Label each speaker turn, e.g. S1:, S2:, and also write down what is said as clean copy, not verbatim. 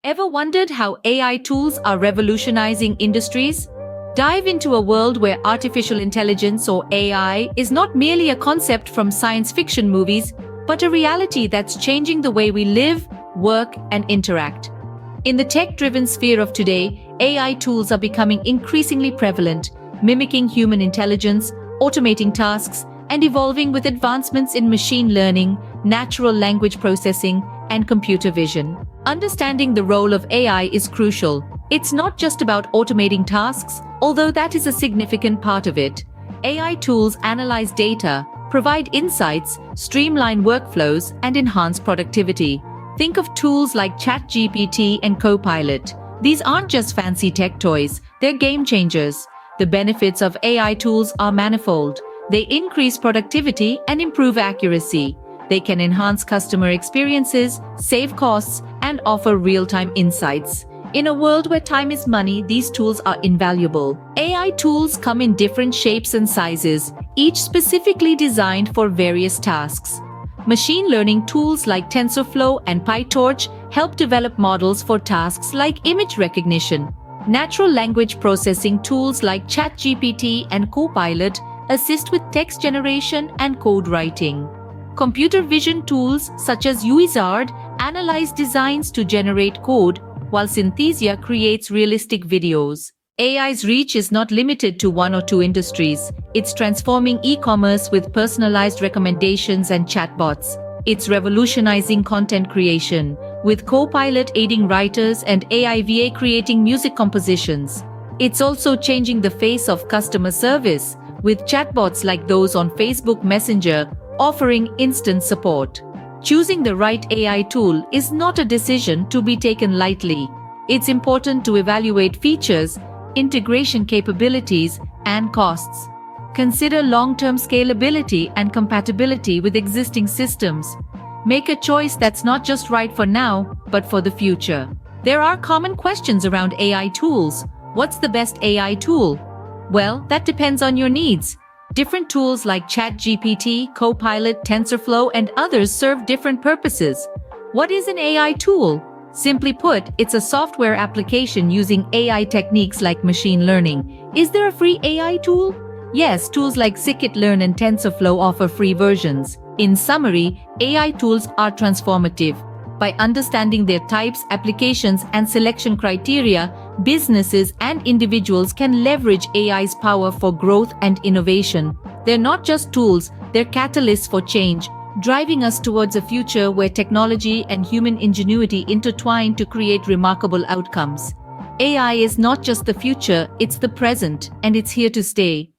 S1: Ever wondered how AI tools are revolutionizing industries? Dive into a world where artificial intelligence or AI is not merely a concept from science fiction movies, but a reality that's changing the way we live, work, and interact. In the tech-driven sphere of today, AI tools are becoming increasingly prevalent, mimicking human intelligence, automating tasks, and evolving with advancements in machine learning, natural language processing, and computer vision. Understanding the role of AI is crucial. It's not just about automating tasks, although that is a significant part of it. AI tools analyze data, provide insights, streamline workflows, and enhance productivity. Think of tools like ChatGPT and Copilot. These aren't just fancy tech toys, they're game changers. The benefits of AI tools are manifold. They increase productivity and improve accuracy. They can enhance customer experiences, save costs, and offer real-time insights. In a world where time is money, these tools are invaluable. AI tools come in different shapes and sizes, each specifically designed for various tasks. Machine learning tools like TensorFlow and PyTorch help develop models for tasks like image recognition. Natural language processing tools like ChatGPT and Copilot assist with text generation and code writing. Computer vision tools such as Wizard analyze designs to generate code, while Synthesia creates realistic videos. AI's reach is not limited to one or two industries. It's transforming e-commerce with personalized recommendations and chatbots. It's revolutionizing content creation, with Copilot aiding writers and AI VA creating music compositions. It's also changing the face of customer service, with chatbots like those on Facebook Messenger offering instant support. Choosing the right AI tool is not a decision to be taken lightly. It's important to evaluate features, integration capabilities, and costs. Consider long-term scalability and compatibility with existing systems. Make a choice that's not just right for now, but for the future. There are common questions around AI tools. What's the best AI tool? Well, that depends on your needs. Different tools like ChatGPT, Copilot, TensorFlow, and others serve different purposes. What is an AI tool? Simply put, it's a software application using AI techniques like machine learning. Is there a free AI tool? Yes, tools like Scikit-learn and TensorFlow offer free versions. In summary, AI tools are transformative. By understanding their types, applications, and selection criteria, businesses and individuals can leverage AI's power for growth and innovation. They're not just tools, they're catalysts for change, driving us towards a future where technology and human ingenuity intertwine to create remarkable outcomes. AI is not just the future, it's the present, and it's here to stay.